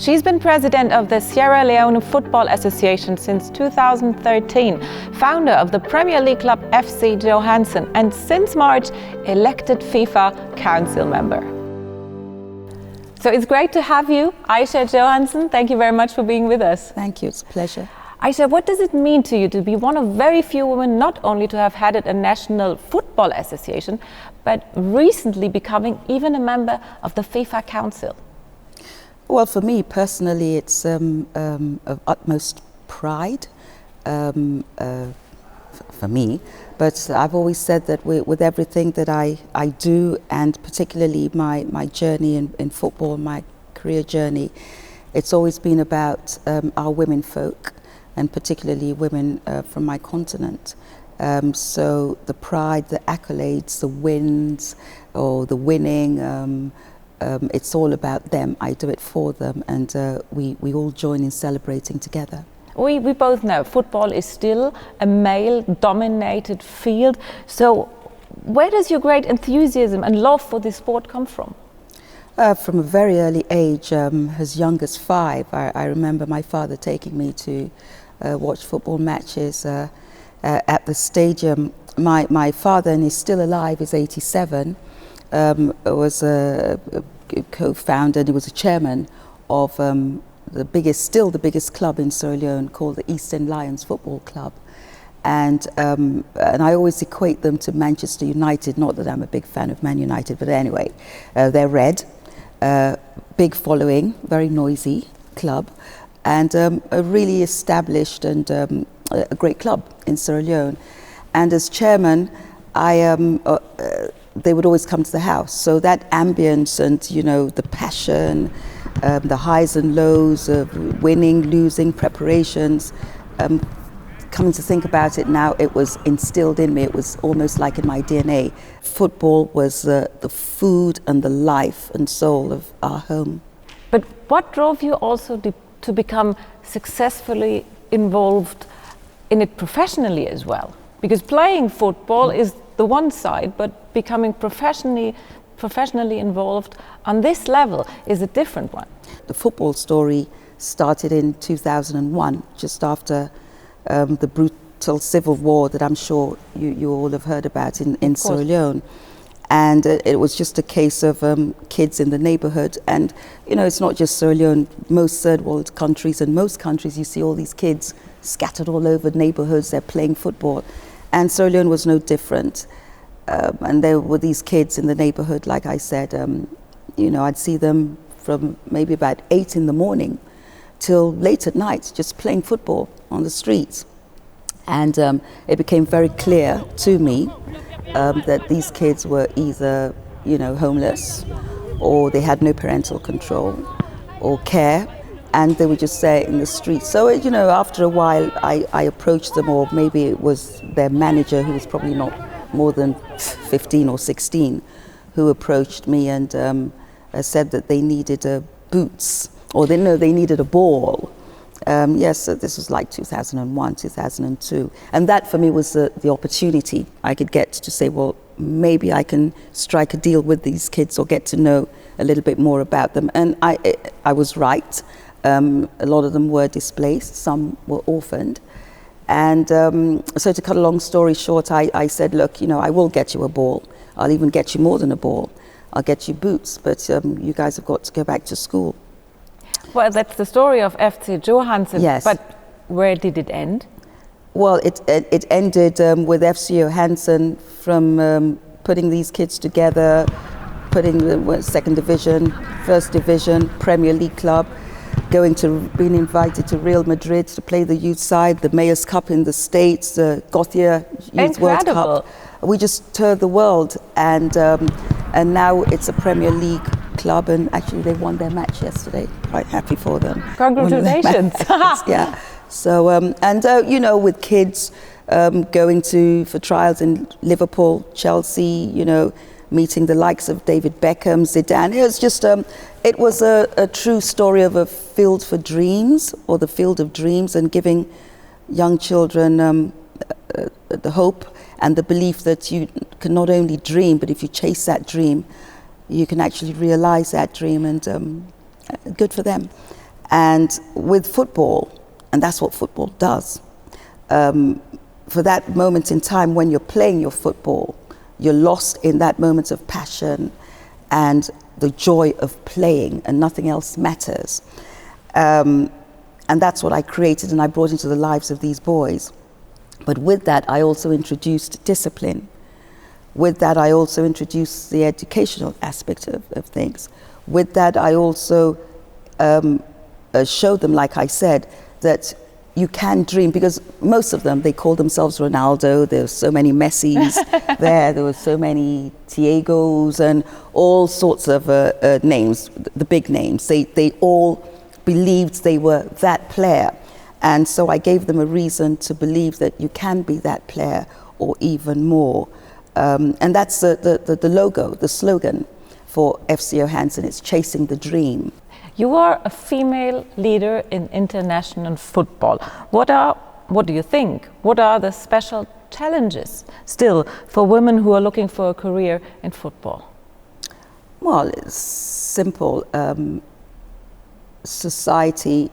She's been president of the Sierra Leone Football Association since 2013, founder of the Premier League club FC Johansen, and since March, elected FIFA Council member. So it's great to have you, Isha Johansen. Thank you very much for being with us. Thank you, it's a pleasure. Isha, what does it mean to you to be one of very few women not only to have headed a national football association, but recently becoming even a member of the FIFA Council? Well, for me personally, it's of utmost pride for me. But I've always said that with everything that I do, and particularly my journey in football, my career journey, it's always been about our women folk, and particularly women from my continent. So the pride, the accolades, the wins, or the winning, it's all about them. I do it for them, and we all join in celebrating together. We both know football is still a male-dominated field. So where does your great enthusiasm and love for this sport come from? From a very early age, as young as 5, I remember my father taking me to watch football matches at the stadium. My father, and he's still alive, is 87, was a co-founder, and he was a chairman of still the biggest club in Sierra Leone, called the Eastern Lions Football Club. And I always equate them to Manchester United, not that I'm a big fan of Man United, but anyway, they're red, big following, very noisy club, and a really established and a great club in Sierra Leone. And as chairman, they would always come to the house. So that ambience and, the passion, the highs and lows of winning, losing, preparations, coming to think about it now, it was instilled in me. It was almost like in my DNA. Football was the food and the life and soul of our home. But what drove you also to become successfully involved in it professionally as well? Because playing football is the one side, but becoming professionally involved on this level is a different one. The football story started in 2001, just after the brutal civil war that I'm sure you all have heard about in Sierra Leone. And it was just a case of kids in the neighborhood. And, it's not just Sierra Leone. Most third world countries, and most countries, you see all these kids scattered all over neighborhoods. They're playing football. And Sierra Leone was no different. And there were these kids in the neighborhood, like I said, I'd see them from maybe about 8 in the morning till late at night, just playing football on the streets. And it became very clear to me that these kids were either, homeless, or they had no parental control or care, and they would just stay in the streets. So, after a while, I approached them, or maybe it was their manager, who was probably not more than 15 or 16, who approached me and said that they needed boots, or they needed a ball. Yes, so this was like 2001, 2002. And that for me was the opportunity I could get to say, well, maybe I can strike a deal with these kids or get to know a little bit more about them. And I was right. A lot of them were displaced, some were orphaned. And so to cut a long story short, I said, look, I will get you a ball. I'll even get you more than a ball. I'll get you boots, but you guys have got to go back to school. Well, that's the story of FC Johansen. Yes. But where did it end? Well, it ended with FC Johansen from putting these kids together, putting the second division, first division, Premier League club, being invited to Real Madrid to play the youth side, the Mayor's Cup in the States, the Gothia Youth World Cup. We just toured the world, and now it's a Premier League club, and actually they won their match yesterday. Quite happy for them. Congratulations! Yeah. So with kids going for trials in Liverpool, Chelsea, meeting the likes of David Beckham, Zidane. It was just it was a true story of a field for dreams, or the field of dreams, and giving young children the hope and the belief that you can not only dream, but if you chase that dream, you can actually realize that dream, and good for them. And with football, and that's what football does, for that moment in time when you're playing your football, you're lost in that moment of passion and the joy of playing, and nothing else matters. And that's what I created and I brought into the lives of these boys. But with that, I also introduced discipline. With that, I also introduced the educational aspect of things. With that, I also showed them, like I said, that you can dream, because most of them, they call themselves Ronaldo. There were so many Messis there were so many Thiagos and all sorts of names, the big names. They all believed they were that player. And so I gave them a reason to believe that you can be that player or even more. And that's the logo, the slogan for FC Johansen. It's chasing the dream. You are a female leader in international football. What do you think? What are the special challenges still for women who are looking for a career in football? Well, it's simple. Society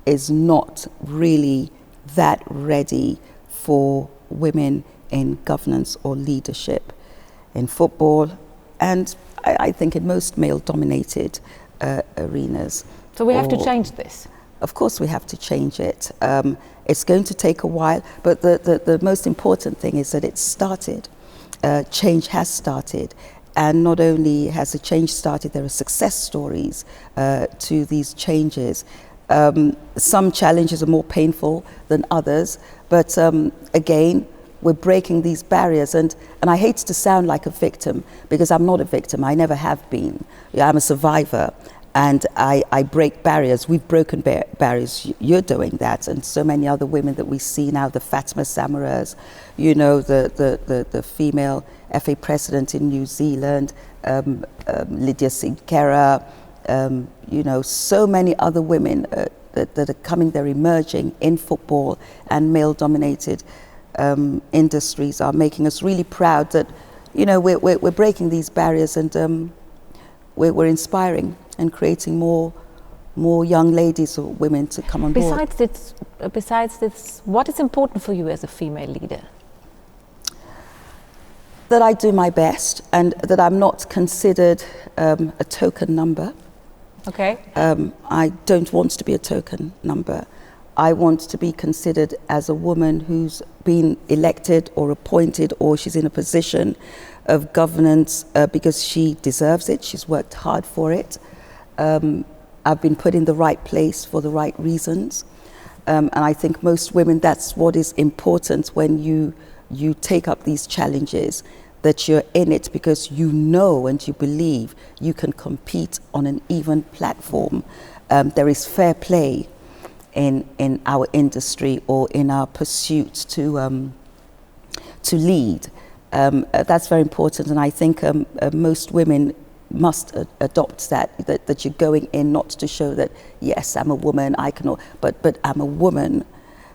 is not really that ready for women in governance or leadership in football, and I think in most male-dominated arenas. So we have to change this. Of course we have to change it. It's going to take a while, but the most important thing is that it's started. Change has started. And not only has the change started, there are success stories to these changes. Some challenges are more painful than others, but again, we're breaking these barriers, and I hate to sound like a victim, because I'm not a victim. I never have been. I'm a survivor, and I break barriers. We've broken barriers. You're doing that, and so many other women that we see now, the Fatima Samaras, you know, the female FA president in New Zealand, Lydia Sinkera, you know, so many other women that are coming, they're emerging in football, and male-dominated industries are making us really proud that, you know, we're breaking these barriers, and we're inspiring and creating more young ladies or women to come on board. Besides this, what is important for you as a female leader? That I do my best, and that I'm not considered a token number. Okay. I don't want to be a token number. I want to be considered as a woman who's been elected or appointed, or she's in a position of governance because she deserves it. She's worked hard for it. I've been put in the right place for the right reasons. And I think most women, that's what is important when you take up these challenges, that you're in it because you know and you believe you can compete on an even platform. There is fair play in our industry or in our pursuit to lead. That's very important, and I think most women must adopt that you're going in not to show that, yes, I'm a woman, I can, but I'm a woman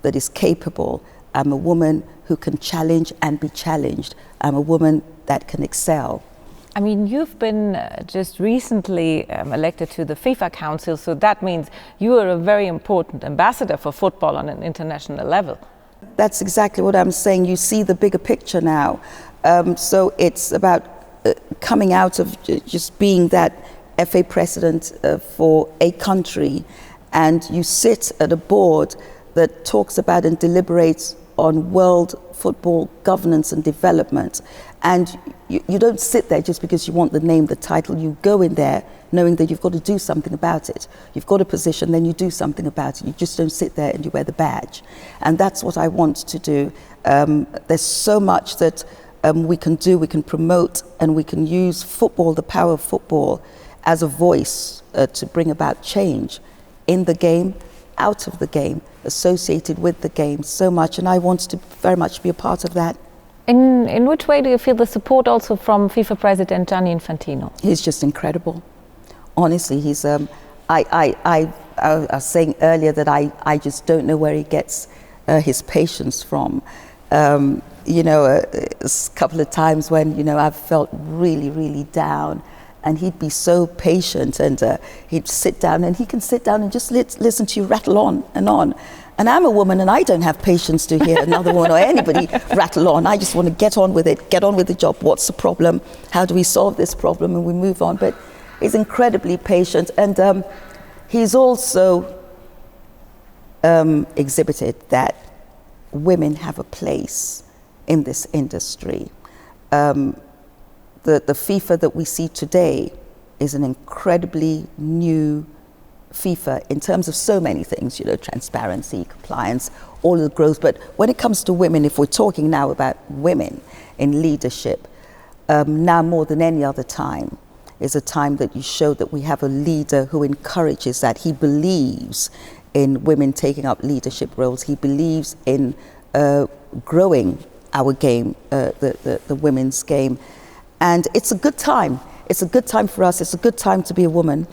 that is capable. I'm a woman who can challenge and be challenged. I'm a woman that can excel. I mean, you've been just recently elected to the FIFA Council, so that means you are a very important ambassador for football on an international level. That's exactly what I'm saying. You see the bigger picture now. So it's about coming out of just being that FA president for a country, and you sit at a board that talks about and deliberates on world football governance and development. And you don't sit there just because you want the name, the title. You go in there knowing that you've got to do something about it. You've got a position, then you do something about it. You just don't sit there and you wear the badge. And that's what I want to do. There's so much that we can do, we can promote, and we can use football, the power of football, as a voice to bring about change in the game, out of the game, associated with the game so much. And I want to very much be a part of that. In which way do you feel the support also from FIFA President Gianni Infantino? He's just incredible. Honestly, he's. I was saying earlier that I just don't know where he gets his patience from. You know, a couple of times when, you know, I've felt really, really down, And he'd be so patient, and he'd sit down, and he can sit down and just listen to you rattle on and on. And I'm a woman, and I don't have patience to hear another woman or anybody rattle on. I just want to get on with it, get on with the job. What's the problem? How do we solve this problem? And we move on. But he's incredibly patient, and he's also exhibited that women have a place in this industry. The FIFA that we see today is an incredibly new FIFA in terms of so many things, you know, transparency, compliance, all of the growth. But when it comes to women, if we're talking now about women in leadership, now more than any other time is a time that you show that we have a leader who encourages that. He believes in women taking up leadership roles. He believes in growing our game, the women's game. And it's a good time. It's a good time for us. It's a good time to be a woman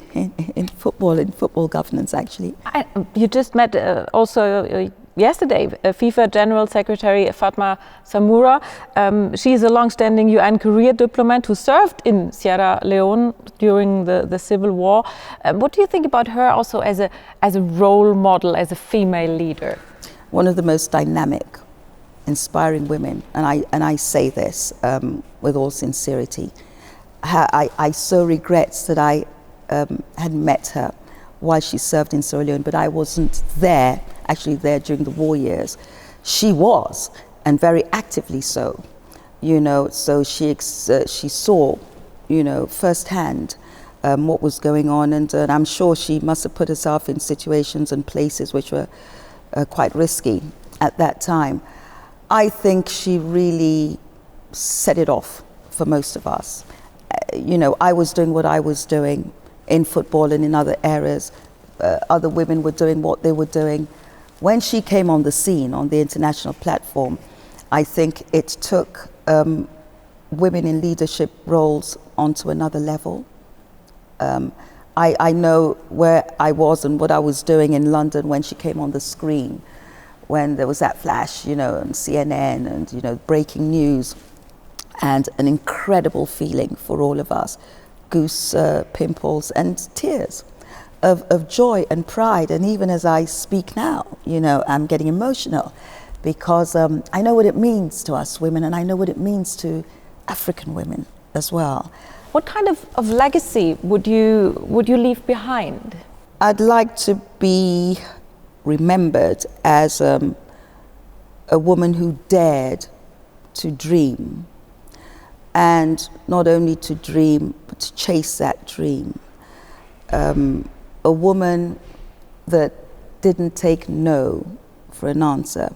in football governance, actually. You just met also yesterday FIFA General Secretary Fatma Samoura. She's a long-standing UN career diplomat who served in Sierra Leone during the civil war. What do you think about her also as a role model, as a female leader? One of the most dynamic, inspiring women, and I say this with all sincerity. I so regret that I had met her while she served in Sierra Leone, but I wasn't actually there during the war years. She was, and very actively so, you know. So she saw, you know, firsthand what was going on, and I'm sure she must have put herself in situations and places which were quite risky at that time. I think she really set it off for most of us. You know, I was doing what I was doing in football and in other areas. Other women were doing what they were doing. When she came on the scene, on the international platform, I think it took women in leadership roles onto another level. I know where I was and what I was doing in London when she came on the screen, when there was that flash, you know, on CNN and, you know, breaking news, and an incredible feeling for all of us, goose pimples and tears of joy and pride. And even as I speak now, you know, I'm getting emotional because I know what it means to us women, and I know what it means to African women as well. What kind of legacy would you leave behind? I'd like to be remembered as a woman who dared to dream, and not only to dream, but to chase that dream. A woman that didn't take no for an answer.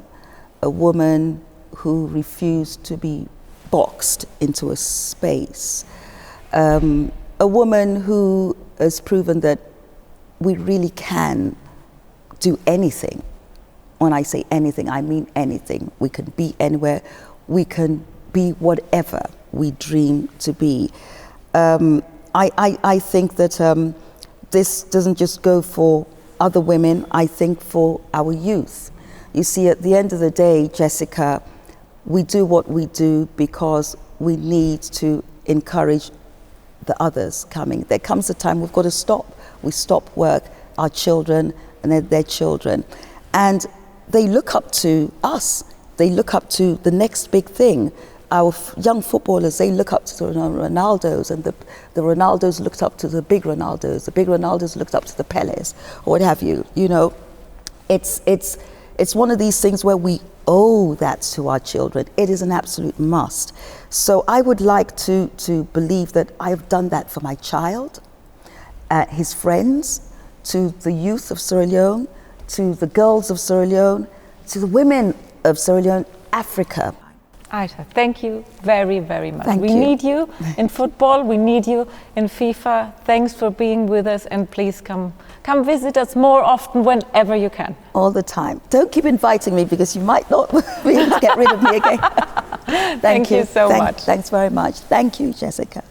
A woman who refused to be boxed into a space. A woman who has proven that we really can do anything. When I say anything, I mean anything. We can be anywhere. We can be whatever we dream to be. I think that this doesn't just go for other women, I think for our youth. You see, at the end of the day, Jessica, we do what we do because we need to encourage the others coming. There comes a time we've got to stop. We stop work, our children, and their children. And they look up to us. They look up to the next big thing. Our young footballers, they look up to the Ronaldos, and the Ronaldos looked up to the big Ronaldos looked up to the Peles, or what have you. You know, it's one of these things where we owe that to our children. It is an absolute must. So I would like to believe that I've done that for my child, his friends, to the youth of Sierra Leone, to the girls of Sierra Leone, to the women of Sierra Leone, Africa. Isha, thank you very, very much. Thank we you. need you in football, we need you in FIFA. Thanks for being with us, and please come visit us more often whenever you can. All the time. Don't keep inviting me because you might not be able to get rid of me again. Thank you so much. Thanks very much. Thank you, Jessica.